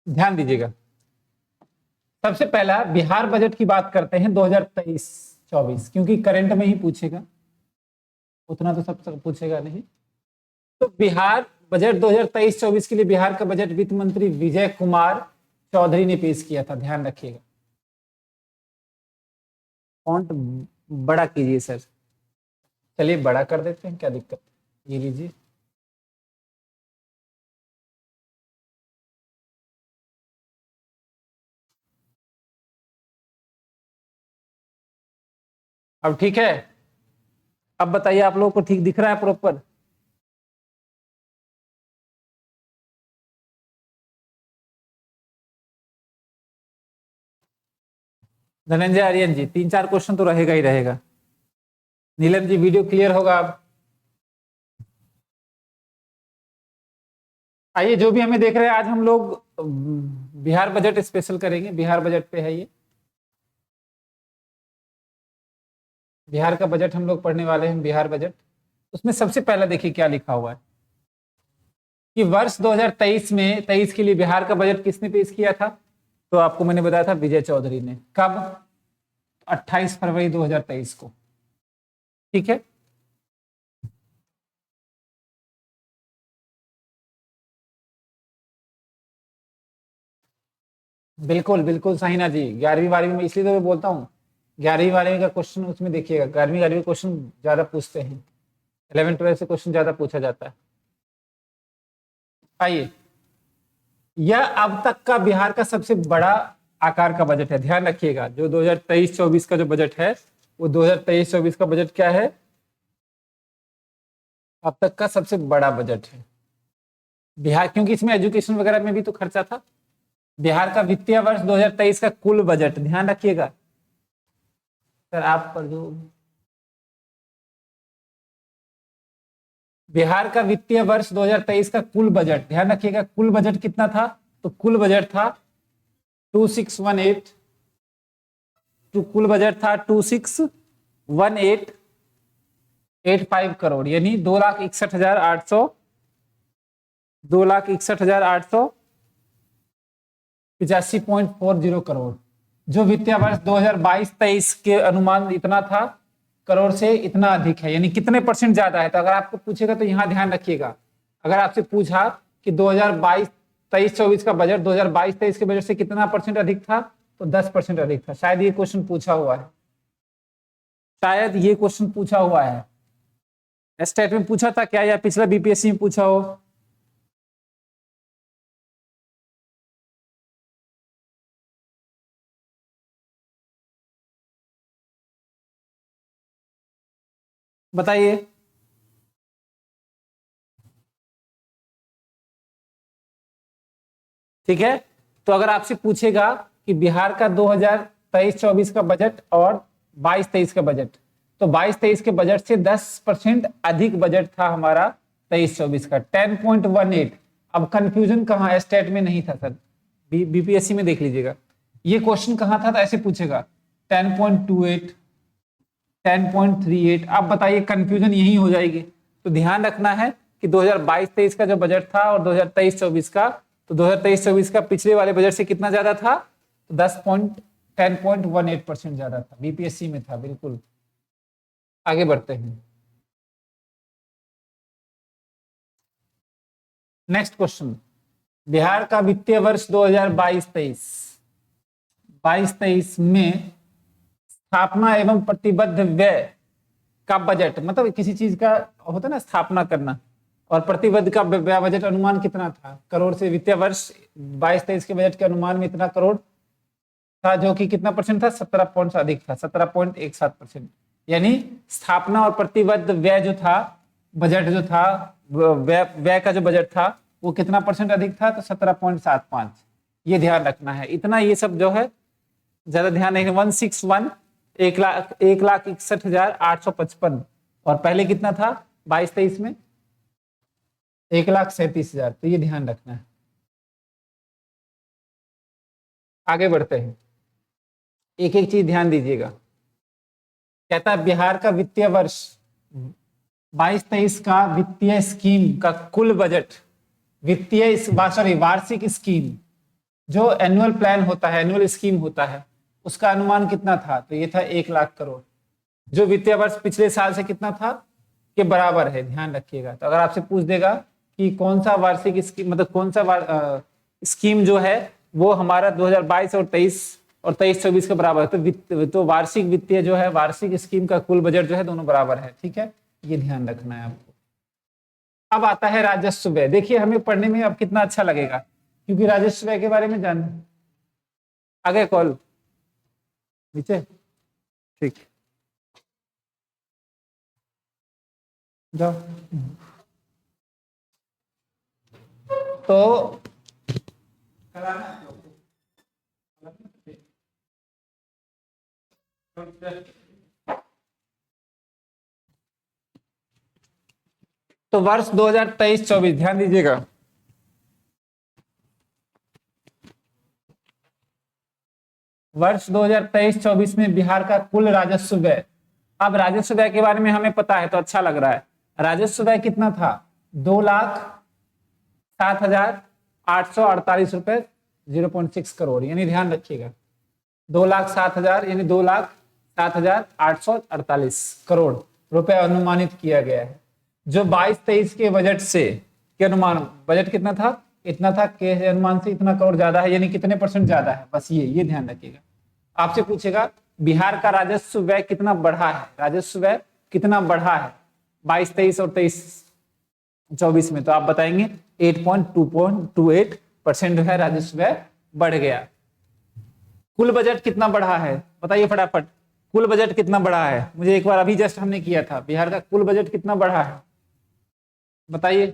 ध्यान दीजिएगा। सबसे पहला बिहार बजट की बात करते हैं 2023-24, क्योंकि करंट में ही पूछेगा, उतना तो सब पूछेगा नहीं। तो बिहार बजट 2023-24 के लिए बिहार का बजट वित्त मंत्री विजय कुमार चौधरी ने पेश किया था, ध्यान रखिएगा। फॉन्ट बड़ा कीजिए सर। चलिए बड़ा कर देते हैं, क्या दिक्कत, ये लीजिए। अब ठीक है? अब बताइए आप लोगों को ठीक दिख रहा है प्रॉपर? धनंजय आर्यन जी, 3-4 क्वेश्चन तो रहेगा ही रहेगा। नीलम जी, वीडियो क्लियर होगा अब? आइए, जो भी हमें देख रहे हैं, आज हम लोग बिहार बजट स्पेशल करेंगे। बिहार बजट पे है ये, बिहार का बजट हम लोग पढ़ने वाले हैं, बिहार बजट। उसमें सबसे पहला देखिए क्या लिखा हुआ है कि वर्ष 2023 में 23 के लिए बिहार का बजट किसने पेश किया था? तो आपको मैंने बताया था विजय चौधरी ने। कब? 28 फरवरी 2023 को। ठीक है, बिल्कुल बिल्कुल साहिना जी। 11वीं 12वीं में, इसलिए तो मैं बोलता हूँ 11वीं 12वीं का क्वेश्चन उसमें देखिएगा। 11वीं 12वीं क्वेश्चन ज्यादा पूछते हैं, 11 12 से क्वेश्चन ज्यादा पूछा जाता है। आइए, यह अब तक का बिहार का सबसे बड़ा आकार का बजट है। ध्यान रखिएगा, जो 2023-24 का जो बजट है, वो 2023-24 का बजट क्या है? अब तक का सबसे बड़ा बजट है बिहार, क्योंकि इसमें एजुकेशन वगैरह में भी तो खर्चा था। बिहार का वित्तीय वर्ष 2023 का कुल बजट, ध्यान रखिएगा सर, आप पर जो बिहार का वित्तीय वर्ष 2023 का कुल बजट, ध्यान रखिएगा कुल बजट कितना था? तो कुल बजट था 2618, तो कुल बजट था 261885 करोड़, यानी 2,61,800 2,61,885.40 करोड़। जो वित्तीय वर्ष 2022-23 के अनुमान इतना था करोड़ से इतना अधिक है, यानी कितने परसेंट ज्यादा है? तो अगर आपको पूछेगा तो यहाँ ध्यान रखिएगा, अगर आपसे पूछा कि 2022-23-24 का बजट 2022-23 के बजट से कितना परसेंट अधिक था, तो 10% अधिक था। शायद ये क्वेश्चन पूछा हुआ है, शायद ये क्वेश्चन पूछा हुआ है। स्टेट में पूछा था क्या, या पिछला बीपीएससी में पूछा हो? बताइए। ठीक है, तो अगर आपसे पूछेगा कि बिहार का 2023-24 का बजट और 22-23 का बजट, तो 22-23 के बजट से 10% अधिक बजट था हमारा 23-24 का, 10.18। अब कंफ्यूजन कहाँ है? स्टेट में नहीं था सर, बीपीएससी में देख लीजिएगा। ये क्वेश्चन कहाँ था? तो ऐसे पूछेगा 10.28, 10.38। अब बताइए, कंफ्यूजन यही हो जाएगी। तो ध्यान रखना है कि 2022-23 का जो बजट था और 2023-24 का, तो 2023-24 का पिछले वाले बजट से कितना ज्यादा था? तो 10.18% ज्यादा था, बीपीएससी में था। बिल्कुल, आगे बढ़ते हैं। नेक्स्ट क्वेश्चन, बिहार का वित्तीय वर्ष 2022-23 में स्थापना एवं प्रतिबद्ध व्यय का बजट, मतलब किसी चीज का होता है ना स्थापना करना, और प्रतिबद्ध का व्यय बजट अनुमान कितना था? करोड़ से। वित्तीय वर्ष 22-23 के बजट के अनुमान में इतना करोड़ था, जो कि कितना परसेंट था? 17 पॉइंट से अधिक था, 17.17%। यानी स्थापना और प्रतिबद्ध व्यय जो था, बजट जो था, व्यय का जो बजट था, वो कितना परसेंट अधिक था? तो 17.75। ये ध्यान रखना है, इतना ये सब जो है ज्यादा ध्यान नहीं। 161, 1,61,855, और पहले कितना था 22-23 में? 1,37,000। तो ये ध्यान रखना है। आगे बढ़ते हैं, एक एक चीज ध्यान दीजिएगा। कहता है बिहार का वित्तीय वर्ष 22-23 का वित्तीय स्कीम का कुल बजट, वित्तीय सॉरी वार्षिक स्कीम जो एनुअल प्लान होता है, एनुअल स्कीम होता है, उसका अनुमान कितना था? तो ये था 1,00,000 करोड़। जो वित्तीय वर्ष पिछले साल से कितना था के बराबर है, ध्यान रखिएगा। तो अगर आपसे पूछ देगा कि कौन सा वार्षिक स्कीम, मतलब कौन सा स्कीम जो है वो हमारा 2022 और 23-24 के बराबर है, तो वार्षिक वित्तीय जो है, वार्षिक स्कीम का कुल बजट जो है दोनों बराबर है। ठीक है, ये ध्यान रखना है आपको। अब आता है राजस्व व्यय। देखिए हमें पढ़ने में अब कितना अच्छा लगेगा, क्योंकि राजस्व व्यय के बारे में जान। आगे कॉल नीचे, ठीक, जाओ। तो तो वर्ष 2023-24 ध्यान दीजिएगा। वर्ष 2023-24 में बिहार का कुल राजस्व व्यय, अब राजस्व व्यय के बारे में हमें पता है तो अच्छा लग रहा है। राजस्व व्यय कितना था? 2,07,848 रुपए 0.6 करोड़, यानी ध्यान रखिएगा 2,07,000 यानी 2,07,848 करोड़ रुपए अनुमानित किया गया है। जो 22-23 के बजट से के अनुमान, बजट कितना था? इतना था, के अनुमान से इतना करोड़ ज्यादा है, यानी कितने परसेंट ज्यादा है, बस ये ध्यान रखिएगा। आपसे पूछेगा बिहार का राजस्व व्यय कितना बढ़ा है, राजस्व व्यय कितना बढ़ा है 22-23 और 23-24 में, तो आप बताएंगे 8.28% जो है राजस्व व्यय बढ़ गया। कुल बजट कितना बढ़ा है बताइए फटाफट, कुल बजट कितना बढ़ा है? मुझे एक बार अभी जस्ट हमने किया था, बिहार का कुल बजट कितना बढ़ा है बताइए।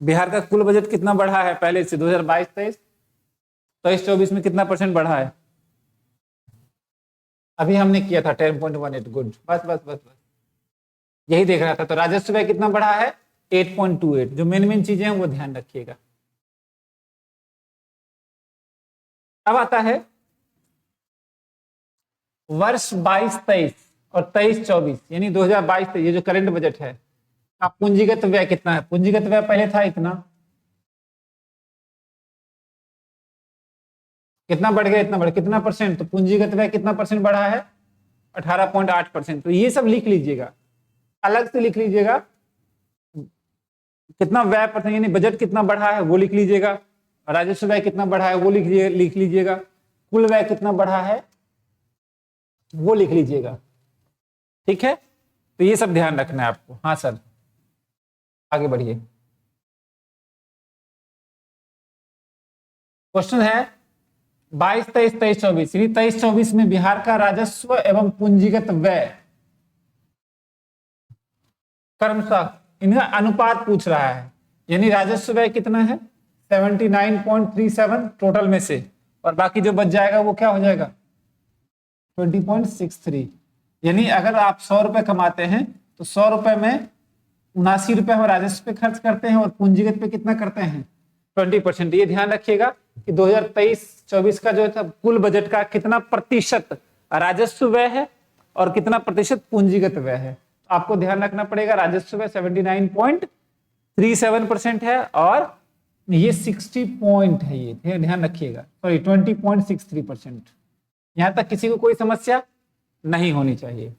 बिहार का कुल बजट कितना बढ़ा है पहले से? 2022-23, 23-24 में कितना परसेंट बढ़ा है? अभी हमने किया था 10.18, गुड, बस बस बस बस यही देख रहा था। तो राजस्व व्यय कितना बढ़ा है? 8.28। जो मेन मेन चीजें हैं वो ध्यान रखिएगा। अब आता है वर्ष 22-23 और 23-24 यानी 2022-23, ये जो करंट बजट है, अब पूंजीगत व्यय कितना है? पूंजीगत व्यय पहले था इतना, कितना बढ़ गया? इतना बढ़, कितना परसेंट? तो पूंजीगत व्यय कितना परसेंट बढ़ा है? 18.8%। तो ये सब लिख लीजिएगा, अलग से लिख लीजिएगा, कितना व्यय परसेंट यानी बजट कितना बढ़ा है वो लिख लीजिएगा, राजस्व व्यय कितना बढ़ा है वो लिख लीजिएगा, कुल व्यय कितना बढ़ा है वो लिख लीजिएगा। ठीक है, तो ये सब ध्यान रखना है आपको। हाँ सर, आगे बढ़िए। क्वेश्चन है 22-23, 23-24 यानी 23-24 में बिहार का राजस्व एवं पूंजीगत व्यय क्रमशः इनका अनुपात पूछ रहा है, यानी राजस्व व्यय कितना है? 79.37 टोटल में से, और बाकी जो बच जाएगा वो क्या हो जाएगा? 20.63। यानी अगर आप 100 रुपए कमाते हैं तो 100 रुपए में 79 रुपए हम राजस्व पे खर्च करते हैं और पूंजीगत पे कितना करते हैं? 20%। ये ध्यान रखिएगा कि 2023-24 का जो था कुल बजट का कितना प्रतिशत राजस्व व्यय है और कितना प्रतिशत पूंजीगत व्यय है। आपको ध्यान रखना पड़ेगा, राजस्व व्यय 79.37% है और ये 60 पॉइंट है, ये ध्यान रखिएगा, सॉरी 20.63%। यहां तक किसी को कोई समस्या नहीं होनी चाहिए।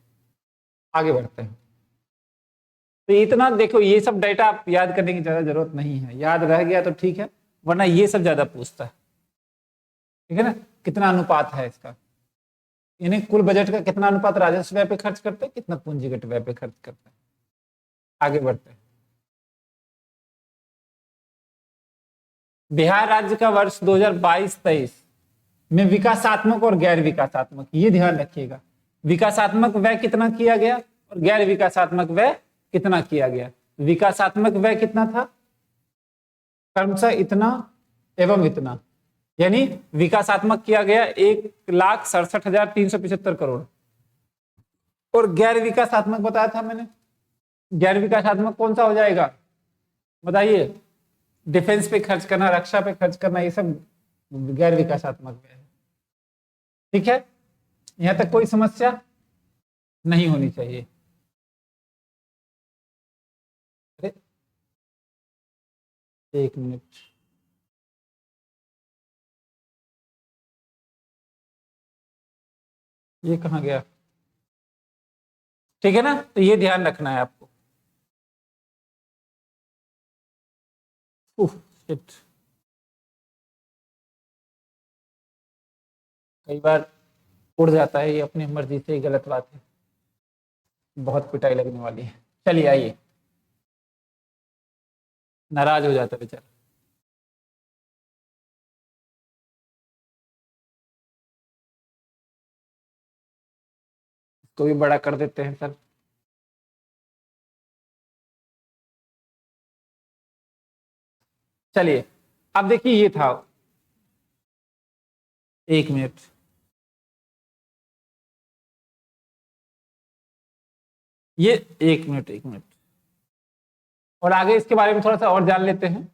आगे बढ़ते हैं। तो इतना देखो, ये सब डाटा आप याद करने की ज्यादा जरूरत नहीं है, याद रह गया तो ठीक है, वरना ये सब ज्यादा पूछता है। ठीक है ना, कितना अनुपात है इसका, यानी कुल बजट का कितना अनुपात राजस्व व्यय पे खर्च करते हैं, कितना पूंजीगत व्यय पे खर्च करते हैं। आगे बढ़ते हैं। बिहार राज्य का वर्ष 2022-23 में विकासात्मक और गैर विकासात्मक, ये ध्यान रखिएगा, विकासात्मक व्यय कितना किया गया और गैर विकासात्मक व्यय कितना किया गया। विकासात्मक व्यय कितना था? क्रमशः इतना एवं इतना, यानी विकासात्मक किया गया 1,67,375 करोड़, और गैर विकासात्मक बताया था मैंने। गैर विकासात्मक कौन सा हो जाएगा बताइए? डिफेंस पे खर्च करना, रक्षा पे खर्च करना, ये सब गैर विकासात्मक व्यय है। ठीक है, यहां तक कोई समस्या नहीं होनी चाहिए। एक मिनट, ये कहाँ गया? ठीक है ना, तो ये ध्यान रखना है आपको। शिट, कई बार उड़ जाता है ये अपनी मर्जी से, गलत बात है, बहुत पिटाई लगने वाली है। चलिए आइए, नाराज हो जाता है बेचारा। तो भी बड़ा कर देते हैं सर। चलिए, अब देखिए ये था, एक मिनट, ये एक मिनट, एक मिनट, और आगे इसके बारे में थोड़ा सा और जान लेते हैं।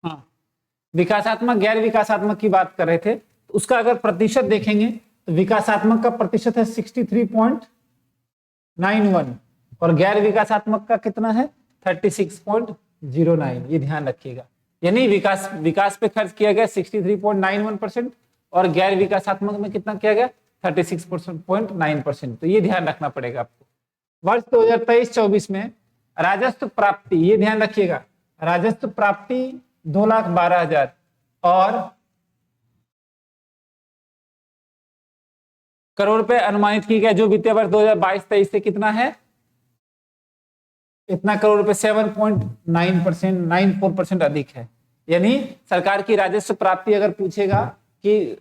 हाँ, विकासात्मक गैर विकासात्मक की बात कर रहे थे, तो उसका अगर प्रतिशत देखेंगे तो विकासात्मक का प्रतिशत है 63.91 और गैर विकासात्मक का कितना है 36.09। ये ध्यान रखिएगा, यानी विकास विकास पे खर्च किया गया 63.91% और गैर विकासात्मक में कितना किया गया 36.9%। तो ये ध्यान रखना पड़ेगा आपको। वर्ष 2023-24 में राजस्व प्राप्ति, ये ध्यान रखिएगा, राजस्व प्राप्ति 2,12,000 और करोड़ रुपए अनुमानित की गया, जो वित्तीय वर्ष 2022-23 से कितना है, इतना करोड़ रुपए, 7.9%, 94% अधिक है। यानी सरकार की राजस्व प्राप्ति अगर पूछेगा कि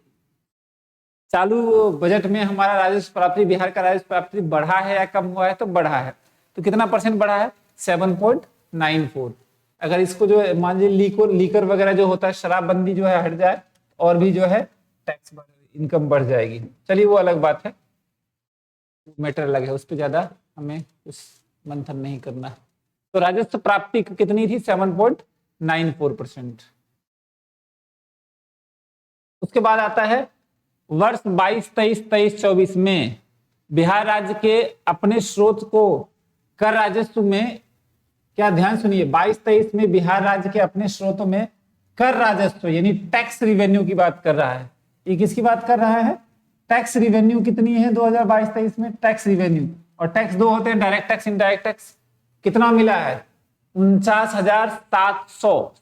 चालू बजट में हमारा राजस्व प्राप्ति, बिहार का राजस्व प्राप्ति बढ़ा है या कम हुआ है, तो बढ़ा है। तो कितना परसेंट बढ़ा है 7.94। अगर इसको जो मान लीजिए लीकर वगैरह जो होता है, शराबबंदी जो है हट जाए, और भी जो है टैक्स इनकम बढ़ जाएगी। चलिए वो अलग बात है, मैटर अलग है, उस पर ज्यादा हमें उस मंथन नहीं करना। तो राजस्व प्राप्ति कितनी थी 7.94%। उसके बाद आता है वर्ष 22-23-24 में बिहार राज्य के अपने स्रोत को कर राजस्व में, क्या ध्यान सुनिए, 22-23 में बिहार राज्य के अपने स्रोतों में कर राजस्व यानी टैक्स रिवेन्यू की बात कर रहा है। ये किसकी बात कर रहा है, टैक्स रिवेन्यू कितनी है 2022-23 में, टैक्स रिवेन्यू, और टैक्स दो होते हैं, डायरेक्ट टैक्स, इनडायरेक्ट टैक्स। कितना मिला है 49,700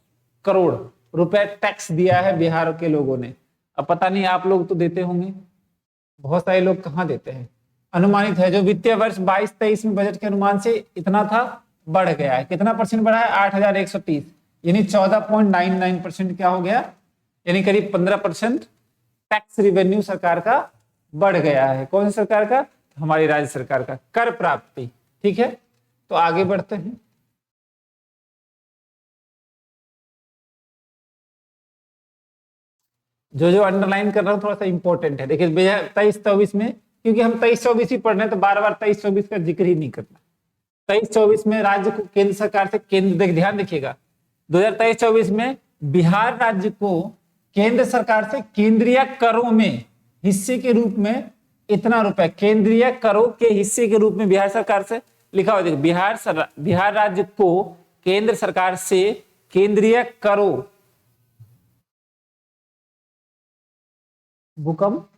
करोड़ रुपए टैक्स दिया है बिहार के लोगों ने। अब पता नहीं आप लोग तो देते होंगे, बहुत सारे लोग कहाँ देते हैं। अनुमानित है जो वित्तीय वर्ष 22-23 में बजट के अनुमान से इतना था, बढ़ गया है, कितना परसेंट बढ़ा है 8,130, यानी 14.99% क्या हो गया, यानी करीब 15% टैक्स रिवेन्यू सरकार का बढ़ गया है। कौन सी सरकार का, हमारी राज्य सरकार का कर प्राप्ति। ठीक है, तो आगे बढ़ते हैं। जो जो अंडरलाइन कर रहा हूं थोड़ा सा इंपॉर्टेंट है, देखिए 2023-24 में, क्योंकि हम 23-24 ही पढ़ रहे हैं तो बार बार 23-24 का जिक्र ही नहीं करना। 23-24 में राज्य को केंद्र सरकार से, केंद्र ध्यान देखिएगा, 2023-24 में बिहार राज्य को केंद्र सरकार से केंद्रीय करों में हिस्से के रूप में इतना रुपए, केंद्रीय करों के हिस्से के रूप में बिहार सरकार से लिखा हुआ, देखिए बिहार राज्य को केंद्र सरकार से केंद्रीय करों, भूकंप,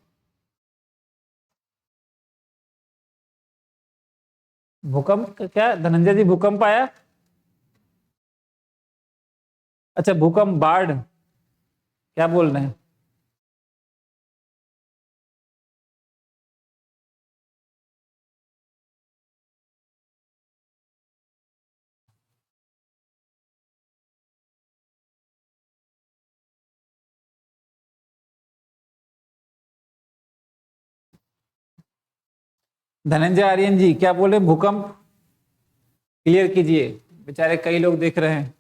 भूकंप क्या धनंजय जी, भूकंप आया, अच्छा भूकंप, बाढ़, क्या बोल रहे हैं, धनंजय आर्यन जी क्या बोले, भूकंप क्लियर कीजिए, बेचारे कई लोग देख रहे हैं।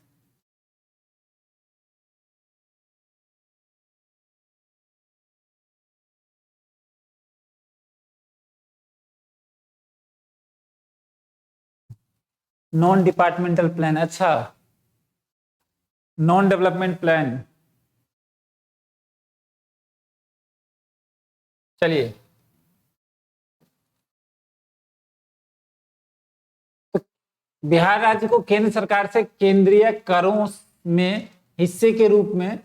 नॉन डिपार्टमेंटल प्लान, अच्छा नॉन डेवलपमेंट प्लान। चलिए, तो बिहार राज्य को केंद्र सरकार से केंद्रीय करों में हिस्से के रूप में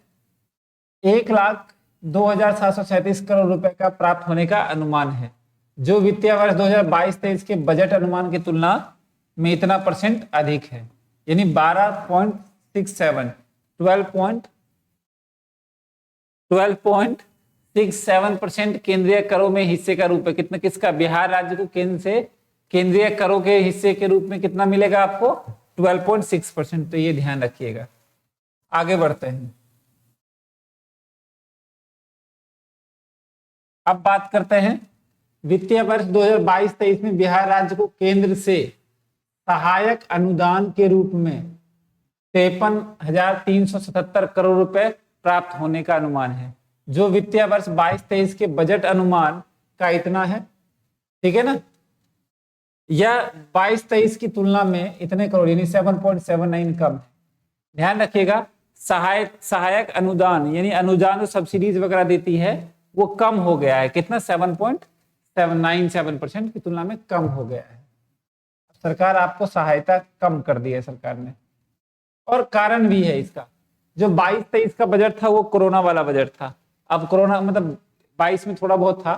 1,02,737 करोड़ रुपए का प्राप्त होने का अनुमान है, जो वित्तीय वर्ष 2022-23 के बजट अनुमान की तुलना में इतना % अधिक है, यानी 12.67 12.67% केंद्रीय करों में हिस्से का रूप है। कितना, किसका? बिहार राज्य को केंद्र से केंद्रीय करों के हिस्से के रूप में कितना मिलेगा आपको? 12.6%। तो ये ध्यान रखिएगा। आगे बढ़ते हैं। अब बात करते हैं वित्तीय वर्ष 2022-23 में बिहार राज्य को केंद्र से सहायक अनुदान के रूप में 53,377 करोड़ रुपए प्राप्त होने का अनुमान है, जो वित्तीय वर्ष 22-23 के बजट अनुमान का इतना है। ठीक है ना? यह 22-23 की तुलना में इतने करोड़ यानी 7.79 कम है। ध्यान रखिएगा, सहायक अनुदान यानी अनुदान जो सब्सिडीज वगैरह देती है वो कम हो गया है। कितना? 7.797% की तुलना में कम हो गया है। सरकार आपको सहायता कम कर दी है सरकार ने, और कारण भी है इसका। जो 22-23 का बजट था वो कोरोना वाला बजट था। अब कोरोना मतलब 22 में थोड़ा बहुत था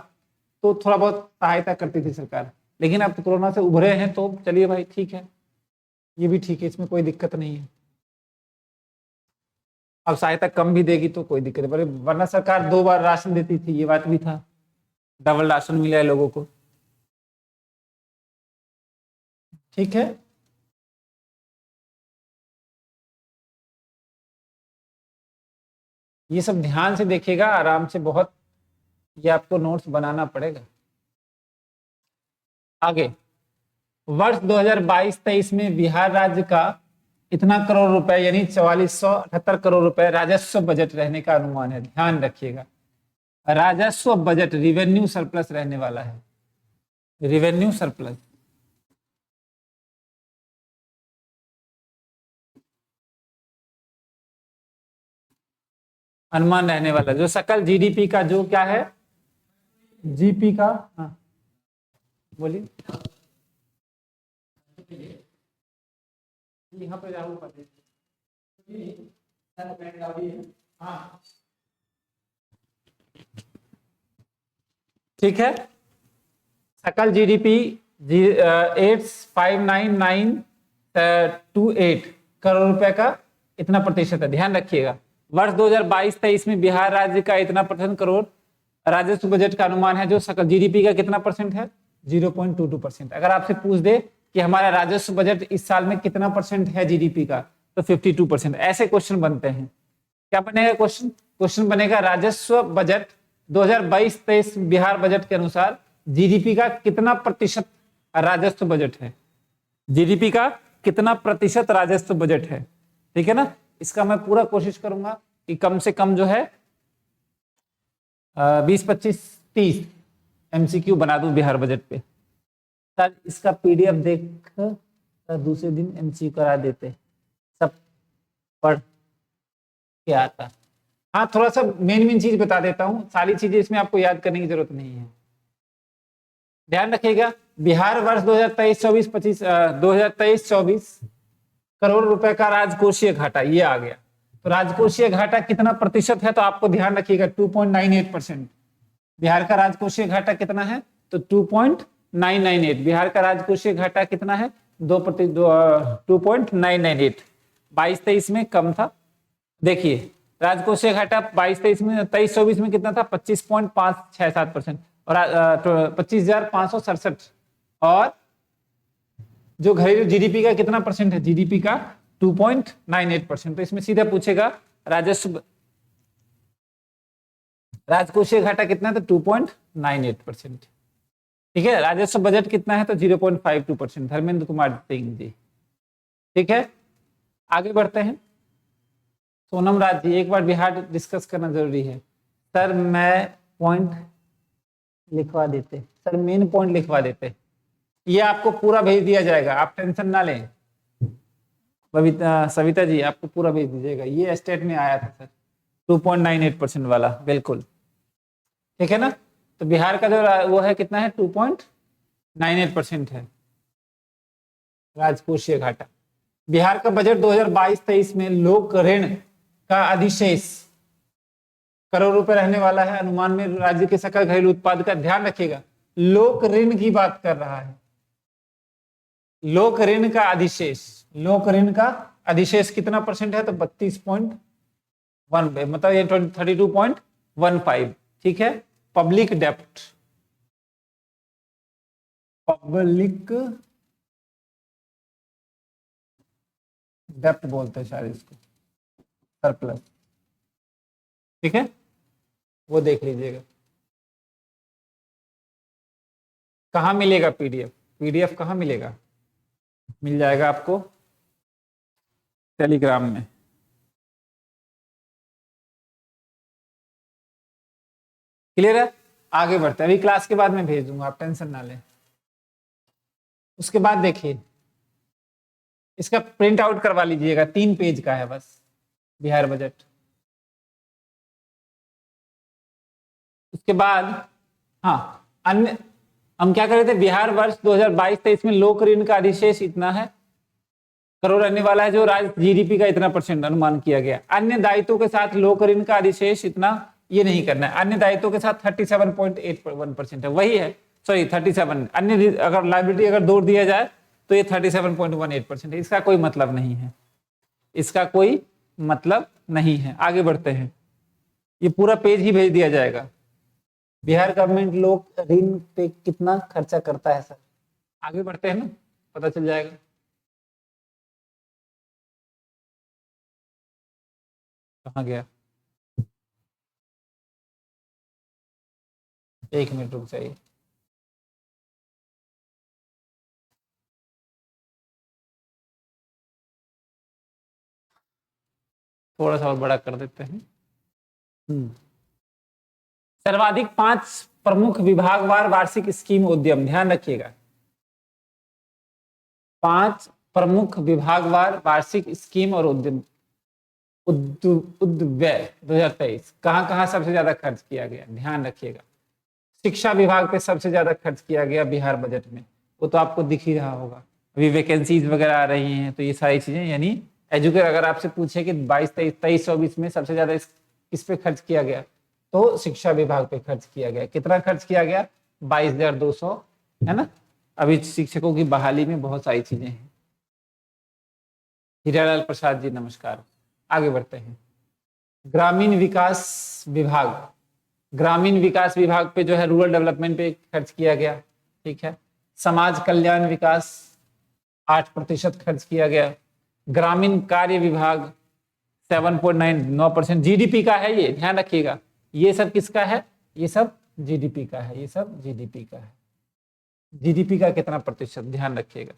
तो थोड़ा बहुत सहायता करती थी सरकार, लेकिन अब तो कोरोना से उभरे हैं तो चलिए भाई ठीक है, ये भी ठीक है, इसमें कोई दिक्कत नहीं है। अब सहायता कम भी देगी तो कोई दिक्कत नहीं, वरना सरकार 2 बार राशन देती थी, ये बात भी था, डबल राशन मिला है लोगों को। ठीक है, ये सब ध्यान से देखिएगा, आराम से, बहुत ये आपको नोट्स बनाना पड़ेगा। आगे, वर्ष 2022-23 में बिहार राज्य का इतना करोड़ रुपए यानी 4478 करोड़ रुपए राजस्व बजट रहने का अनुमान है। ध्यान रखिएगा, राजस्व बजट रिवेन्यू सरप्लस रहने वाला है, रिवेन्यू सरप्लस। अनुमान रहने वाला जो सकल जीडीपी का जो क्या है, जीपी का, हाँ बोलिए। यहाँ पे जाऊँ हाँ ठीक है, सकल जीडीपी 859,928 करोड़ रुपए का इतना प्रतिशत है। ध्यान रखिएगा, वर्ष 2022-23 में बिहार राज्य का इतना % करोड़ राजस्व बजट का अनुमान है, जो सकल जीडीपी का कितना % है? 0.22%। अगर आपसे पूछ दे कि हमारा राजस्व बजट इस साल में कितना % है जीडीपी का, तो 52%। ऐसे क्वेश्चन बनते हैं। क्या बनेगा क्वेश्चन? क्वेश्चन बनेगा राजस्व बजट 2022-23 बिहार बजट के अनुसार जीडीपी का कितना % राजस्व बजट है, जीडीपी का कितना % राजस्व बजट है। ठीक है ना? इसका मैं पूरा कोशिश करूंगा कि कम से कम जो है 20-25-30 एमसीक्यू बना दूं बिहार बजट पे। सर इसका पीडीएफ देख दूसरे दिन एमसीक्यू करा देते, सब पढ़ के आता। हाँ, थोड़ा सा मेन चीज बता देता हूँ, सारी चीजें इसमें आपको याद करने की जरूरत नहीं है। ध्यान रखिएगा, बिहार वर्ष 2023-24 करोड़ रुपए का राजकोषीय घाटा ये आ गया। तो राजकोषीय घाटा कितना % है? तो आपको ध्यान रखिएगा 2.98%। बिहार का राजकोषीय घाटा कितना है? तो 2.998। बिहार का राजकोषीय घाटा कितना है? 2.998। 22-23 में कम था। देखिए राजकोषीय घाटा 22-23 में, 23-24 में कितना था? 25.567% और 25,567। और जो घरेलू जीडीपी का कितना % है? जीडीपी का 2.98%। तो इसमें सीधा पूछेगा राजकोषीय घाटा कितना है? तो 2.98%। ठीक है, राजस्व बजट कितना है? तो 0.52%। धर्मेंद्र कुमार सिंह जी। ठीक है, आगे बढ़ते हैं। सोनम राज जी, एक बार बिहार डिस्कस करना जरूरी है। सर मैं पॉइंट लिखवा देते, सर मेन पॉइंट लिखवा देते, ये आपको पूरा भेज दिया जाएगा, आप टेंशन ना लें। सविता जी आपको पूरा भेज दीजिएगा, ये स्टेट में आया था सर 2.98% वाला, बिल्कुल ठीक है ना। तो बिहार का जो वो है कितना है, 2.98% है राजकोषीय घाटा। बिहार का बजट 2022-23 में लोक ऋण का अधिशेष करोड़ रुपए रहने वाला है। अनुमान में राज्य के सकल घरेलू उत्पाद का, ध्यान रखिएगा लोक ऋण की बात कर रहा है, लोक ऋण का अधिशेष, लोक ऋण का अधिशेष कितना परसेंट है, तो 32.1, मतलब ये 32.15, ठीक है। पब्लिक डेप्ट, पब्लिक डेप्ट बोलते हैं शायद इसको, सरप्लस, ठीक है, वो देख लीजिएगा। कहाँ मिलेगा पीडीएफ, पीडीएफ कहाँ मिलेगा, मिल जाएगा आपको टेलीग्राम में। क्लियर है, आगे बढ़ते हैं, अभी क्लास के बाद में भेज दूंगा, आप टेंशन ना लें। उसके बाद देखिए इसका प्रिंट आउट करवा लीजिएगा, 3 पेज का है बस, बिहार बजट। उसके बाद हाँ, अन्य हम क्या कर रहे थे, बिहार वर्ष 2022-23 में लोक ऋण का अधिशेष इतना है करोड़ रहने वाला है, जो राज्य जीडीपी का इतना परसेंट अनुमान किया गया। अन्य दायित्वों के साथ लोक ऋण का अधिशेष इतना, ये नहीं करना है, अन्य दायित्वों के साथ 37.81% है, वही है, सॉरी 37, अन्य अगर लायबिलिटी अगर जोड़ दिया जाए तो ये 37.18% है। इसका कोई मतलब नहीं है, इसका कोई मतलब नहीं है। आगे बढ़ते हैं, ये पूरा पेज ही भेज दिया जाएगा। बिहार गवर्नमेंट लोक ऋण पे कितना खर्चा करता है सर, आगे बढ़ते हैं ना, पता चल जाएगा। कहाँ गया, 1 मिनट रुक जाइए। थोड़ा सा और बड़ा कर देते हैं। सर्वाधिक 5 प्रमुख विभागवार वार्षिक स्कीम उद्यम, ध्यान रखिएगा 5 प्रमुख विभागवार वार्षिक स्कीम और उद्यम उद्व्यय 2023 कहां कहां सबसे ज्यादा खर्च किया गया, ध्यान रखिएगा। शिक्षा विभाग पे सबसे ज्यादा खर्च किया गया बिहार बजट में, वो तो आपको दिख ही रहा होगा, अभी वैकेंसीज वगैरह आ रही हैं, तो ये सारी चीजें, यानी एजुकेट अगर आपसे पूछे कि 22-23-24 में सबसे ज्यादा किस पे खर्च किया गया, तो शिक्षा विभाग पे खर्च किया गया। कितना खर्च किया गया, 22,200, है ना। अभी शिक्षकों की बहाली में बहुत सारी चीजें हैं। हीरालाल प्रसाद जी नमस्कार। आगे बढ़ते हैं, ग्रामीण विकास विभाग, ग्रामीण विकास विभाग पे जो है रूरल डेवलपमेंट पे खर्च किया गया, ठीक है। समाज कल्याण विकास 8% खर्च किया गया। ग्रामीण कार्य विभाग 7.99% जीडीपी का है, ये ध्यान रखिएगा, ये सब किसका है, ये सब जीडीपी का है, ये सब जीडीपी का है। जीडीपी का कितना प्रतिशत, ध्यान रखिएगा।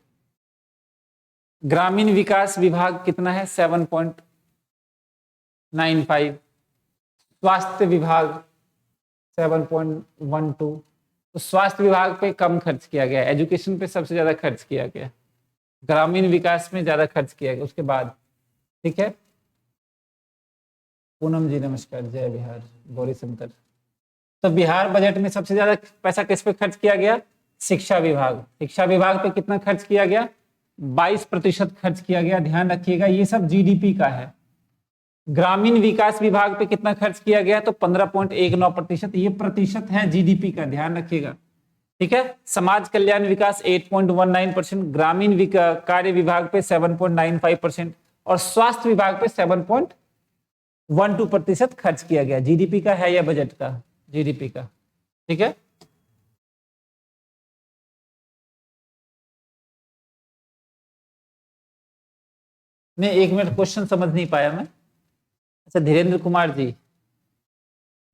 ग्रामीण विकास विभाग कितना है, 7.95। स्वास्थ्य विभाग 7.12, तो स्वास्थ्य विभाग पे कम खर्च किया गया, एजुकेशन पे सबसे ज्यादा खर्च किया गया, ग्रामीण विकास में ज्यादा खर्च किया गया। उसके बाद, ठीक है, पूनम जी नमस्कार, जय बिहार, गौरी शंकर। तो बिहार बजट में सबसे ज्यादा पैसा किस पे खर्च किया गया, शिक्षा विभाग, शिक्षा विभाग पे कितना खर्च किया गया, 22% खर्च किया गया, ध्यान रखिएगा, ये सब जीडीपी का है। ग्रामीण विकास विभाग पे कितना खर्च किया गया, तो 15.19%, ये प्रतिशत है जीडीपी का, ध्यान रखिएगा, ठीक है। समाज कल्याण विकास 8.19%, ग्रामीण कार्य विभाग पे 7.95% और स्वास्थ्य विभाग पे 7.12% खर्च किया गया। जीडीपी का है या बजट का, जीडीपी का, ठीक है। नहीं, 1 मिनट, क्वेश्चन समझ नहीं पाया मैं। अच्छा धीरेन्द्र कुमार जी,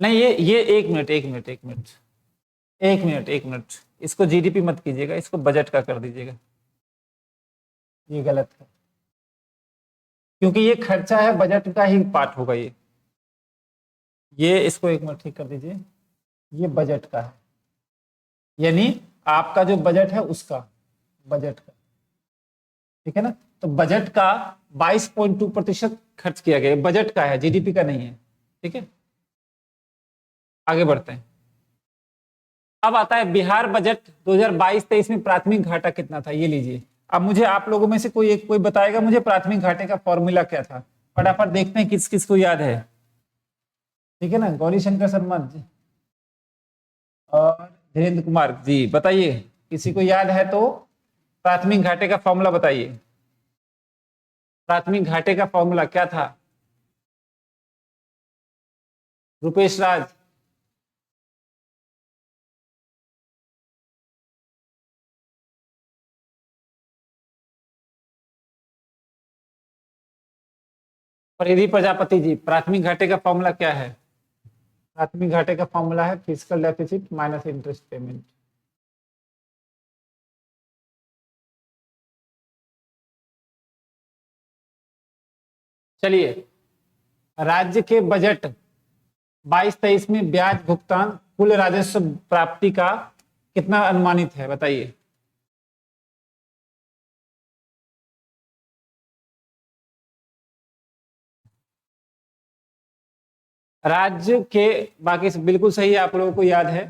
नहीं ये 1 minute 1 minute 1 minute 1 minute 1 minute, इसको जीडीपी मत कीजिएगा, इसको बजट का कर दीजिएगा, ये गलत है, क्योंकि ये खर्चा है, बजट का ही पार्ट होगा ये इसको 1 मिनट ठीक कर दीजिए, ये बजट का है, यानी आपका जो बजट है उसका, बजट का, ठीक है ना। तो बजट का 22.2% खर्च किया गया। बजट का है, जीडीपी का नहीं है। ठीक है, आगे बढ़ते हैं। अब आता है बिहार बजट 2022-23 में प्राथमिक घाटा कितना था, ये लीजिए। अब मुझे आप लोगों में से कोई बताएगा मुझे प्राथमिक घाटे का फॉर्मूला क्या था? फटाफट देखते हैं किस किस को याद है। ठीक है ना, गौरी शंकर शर्मा जी और धीरेन्द्र कुमार जी, बताइए किसी को याद है तो प्राथमिक घाटे का फॉर्मूला बताइए। प्राथमिक घाटे का फॉर्मूला क्या था? रुपेश राज, परिधि प्रजापति जी, प्राथमिक घाटे का फॉर्मूला क्या है? प्राथमिक घाटे का फॉर्मूला है physical deficit minus interest payment. चलिए, राज्य के बजट 22-23 में ब्याज भुगतान कुल राजस्व प्राप्ति का कितना अनुमानित है, बताइए। राज्य के, बाकी बिल्कुल सही है, आप लोगों को याद है।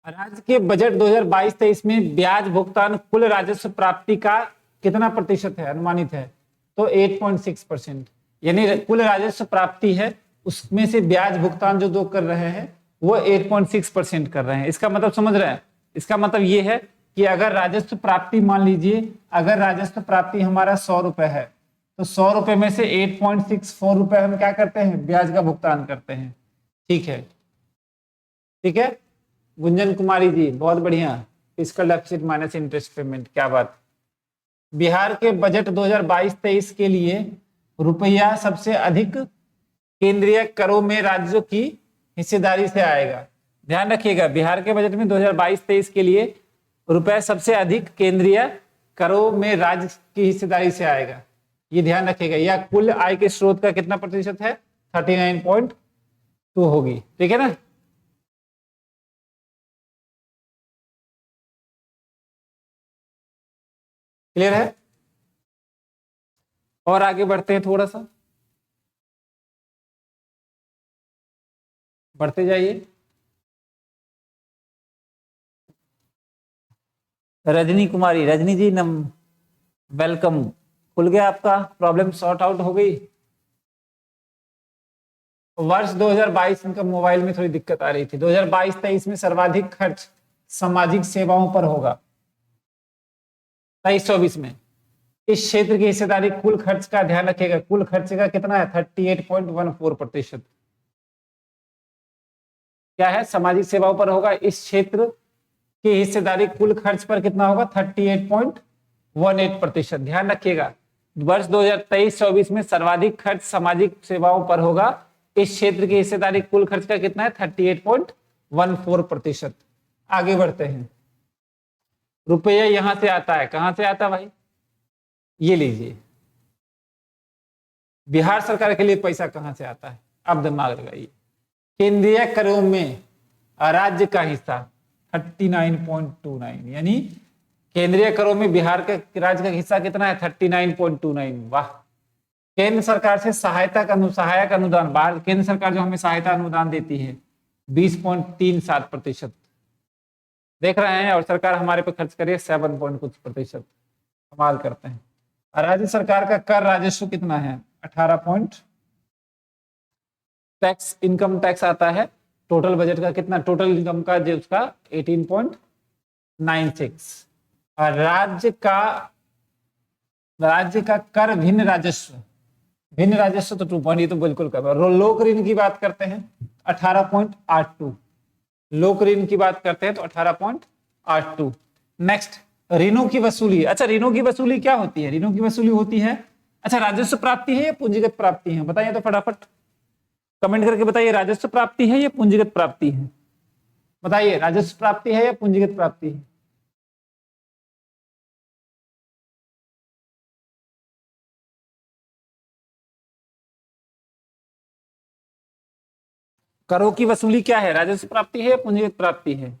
राज्य के बजट 2022-23 में ब्याज भुगतान कुल राजस्व प्राप्ति का कितना प्रतिशत है, अनुमानित है? तो 8.6%, यानी कुल राजस्व प्राप्ति है उसमें से ब्याज भुगतान जो दो कर रहे हैं वो 8.6% कर रहे हैं। इसका मतलब समझ रहे हैं? इसका मतलब ये है कि अगर राजस्व प्राप्ति, मान लीजिए अगर राजस्व प्राप्ति हमारा 100 रुपए है तो 100 रुपए में से 8.64 रुपए हम क्या करते हैं, ब्याज का भुगतान करते हैं। ठीक है, ठीक है। गुंजन कुमारी जी, बहुत बढ़िया, physical deficit minus interest payment, क्या बात। बिहार के बजट 2022-23 के लिए रुपया सबसे अधिक केंद्रीय करों में राज्यों की हिस्सेदारी से आएगा। ध्यान रखिएगा, बिहार के बजट में 2022-23 के लिए रुपया सबसे अधिक केंद्रीय करों में राज्य की हिस्सेदारी से आएगा, ये ध्यान रखिएगा। या कुल आय के स्रोत का कितना प्रतिशत है? 39.2 होगी। ठीक है ना। क्लियर है? और आगे बढ़ते हैं, थोड़ा सा बढ़ते जाइए। रजनी कुमारी, रजनी जी वेलकम। खुल गया आपका प्रॉब्लम, सॉर्ट आउट हो गई। वर्ष 2022 इनका मोबाइल में थोड़ी दिक्कत आ रही थी। 2022-23 में सर्वाधिक खर्च सामाजिक सेवाओं पर होगा। 23-24 में इस क्षेत्र की हिस्सेदारी कुल खर्च का, ध्यान रखिएगा, कुल खर्च का कितना है? 38.14%। क्या है? सामाजिक सेवाओं पर होगा। इस क्षेत्र की हिस्सेदारी कुल खर्च पर कितना होगा? 38.18%। ध्यान रखिएगा, वर्ष 2023-24 में सर्वाधिक खर्च सामाजिक सेवाओं पर होगा। इस क्षेत्र की हिस्सेदारी कुल खर्च का कितना है? 38.14%। आगे बढ़ते हैं। रुपया यहां से आता है, कहां से आता है भाई? ये लीजिए, बिहार सरकार के लिए पैसा कहां से आता है? अब दिमाग लगाइए। केंद्रीय करों में राज्य का हिस्सा 39.29, यानी केंद्रीय करों में बिहार के राज्य का हिस्सा कितना है? 39.29। वाह। केंद्र सरकार से सहायक अनुदान, बाहर केंद्र सरकार जो हमें सहायता अनुदान देती है 20.37%, देख रहे हैं, और सरकार हमारे पे खर्च करिए 7 कुछ प्रतिशत। कमाल करते हैं। राज्य सरकार का कर राजस्व कितना है? 18 टैक्स, इनकम टैक्स आता है। टोटल बजट का कितना? टोटल इनकम का जो उसका 18.96। और राज्य का कर भिन्न राजस्व, भिन्न राजस्व तो 2 ये तो बिल्कुल कर। लोक ऋण की बात करते हैं 18.82, लोक ऋण की बात करते हैं तो 18.82। नेक्स्ट, ऋणों की वसूली। अच्छा, ऋणों की वसूली क्या होती है? ऋणों की वसूली होती है, अच्छा, राजस्व प्राप्ति है या पूंजीगत प्राप्ति है? बताइए तो फटाफट कमेंट करके बताइए, राजस्व प्राप्ति है या पूंजीगत प्राप्ति है? बताइए, राजस्व प्राप्ति है या पूंजीगत प्राप्ति है? करों की वसूली क्या है? राजस्व प्राप्ति है या पूंजीगत प्राप्ति है?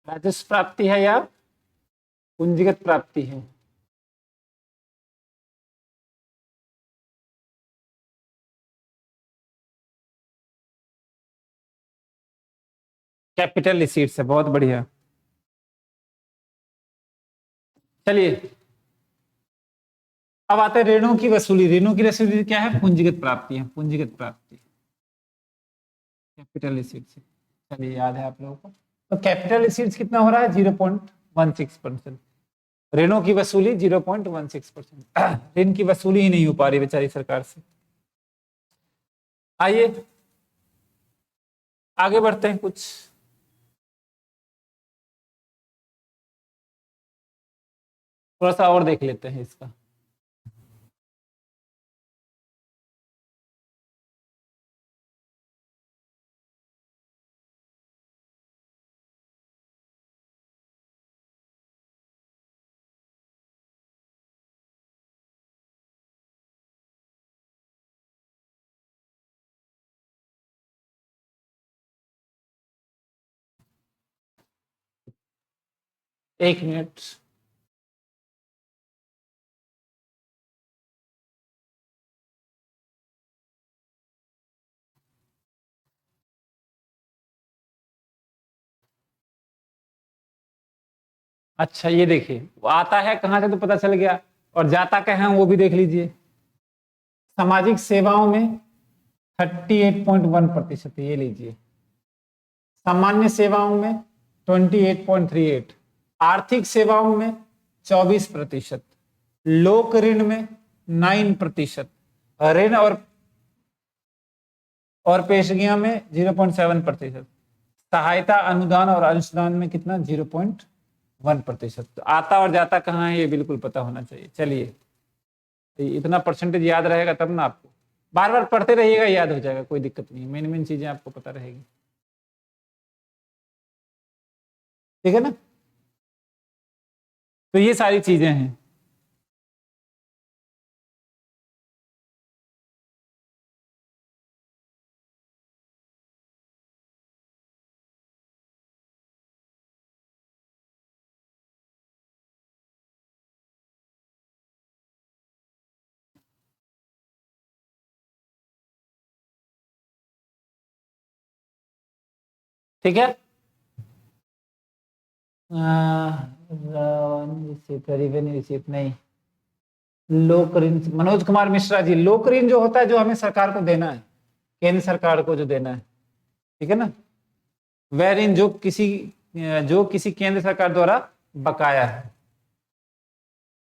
राजस्व प्राप्ति है या पूंजीगत प्राप्ति है? कैपिटल रिसीट्स है, बहुत बढ़िया। चलिए अब आते हैं ऋणों की वसूली। ऋणों की वसूली क्या है? पूंजीगत प्राप्ति है, पूंजीगत प्राप्ति कैपिटल रिसीट्स से। चलिए याद है आप लोगों को। तो कैपिटल रिसीट्स कितना हो रहा है? 0.16%। ऋणों की वसूली 0.16%। ऋण की वसूली ही नहीं हो पा रही बेचारी सरकार से। आइए आगे बढ़ते हैं, कुछ थोड़ा सा और देख लेते हैं इसका। एक मिनट। अच्छा ये देखिए, वो आता है कहाँ से तो पता चल गया, और जाता कहाँ है वो भी देख लीजिए। सामाजिक सेवाओं में 38.1%, ये लीजिए। सामान्य सेवाओं में 28.38, आर्थिक सेवाओं में 24%, लोक ऋण में 9%, ऋण और पेशगियां में 0.7%, सहायता अनुदान और अंशदान में कितना? 0.1%। तो आता और जाता कहाँ है ये बिल्कुल पता होना चाहिए। चलिए तो इतना परसेंटेज याद रहेगा तब ना, आपको बार बार पढ़ते रहिएगा, याद हो जाएगा, कोई दिक्कत नहीं है। मेन मेन चीजें आपको पता रहेगी, ठीक है ना। तो ये सारी चीजें हैं। ठीक है, रेवेन्यू रिसीप्ट नहीं, लोक ऋण। मनोज कुमार मिश्रा जी, लोक ऋण जो होता है जो हमें सरकार को देना है, केंद्र सरकार को जो देना है, ठीक है ना, वह ऋण जो किसी केंद्र सरकार द्वारा बकाया है।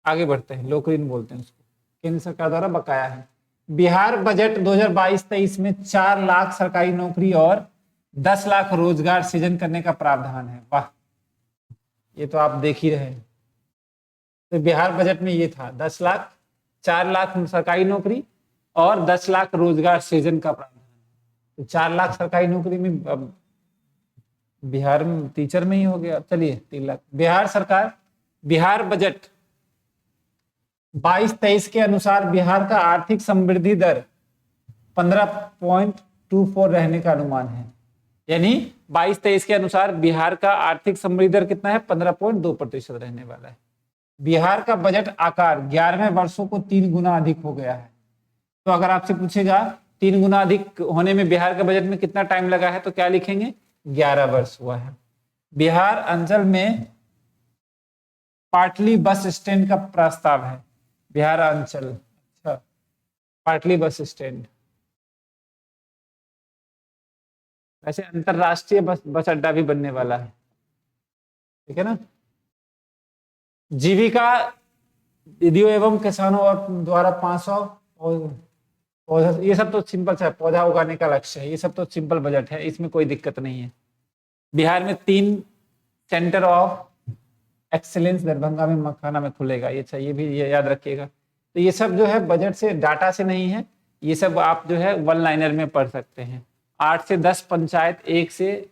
आगे बढ़ते हैं, लोक ऋण बोलते हैं उसको, केंद्र सरकार द्वारा बकाया है। बिहार बजट 2022-23 में 4 लाख सरकारी नौकरी और 10 लाख रोजगार सृजन करने का प्रावधान है। वाह, ये तो आप देख ही रहे हैं। तो बिहार बजट में ये था 10 लाख, 4 लाख सरकारी नौकरी और 10 लाख रोजगार सृजन का प्रावधान। तो 4 लाख सरकारी नौकरी में अब बिहार में टीचर में ही हो गया। चलिए 3 लाख। बिहार बजट 22-23 के अनुसार बिहार का आर्थिक समृद्धि दर 15.24 रहने का अनुमान है। यानी 22-23 के अनुसार बिहार का आर्थिक समृद्धि दर कितना है? 15.2% रहने वाला है। बिहार का बजट आकार 11वें वर्षों को 3 गुना अधिक हो गया है। तो अगर आपसे पूछेगा 3 गुना अधिक होने में बिहार के बजट में कितना टाइम लगा है, तो क्या लिखेंगे? 11 वर्ष हुआ है। बिहार अंचल में पाटली बस स्टैंड का प्रस्ताव है। बिहार अंचल, अच्छा, पाटली बस स्टैंड। वैसे अंतरराष्ट्रीय बस अड्डा भी बनने वाला है, ठीक है ना। जीविका दीदियों एवं किसानों और द्वारा 500 और ये सब तो सिंपल सा पौधा उगाने का लक्ष्य है। ये सब तो सिंपल बजट है, इसमें कोई दिक्कत नहीं है। बिहार में 3 सेंटर ऑफ एक्सीलेंस दरभंगा में मखाना में खुलेगा। ये चाहिए भी, ये याद रखिएगा। तो ये सब जो है बजट से, डाटा से नहीं है, ये सब आप जो है वन लाइनर में पढ़ सकते हैं। 8 से 10 पंचायत, 1 से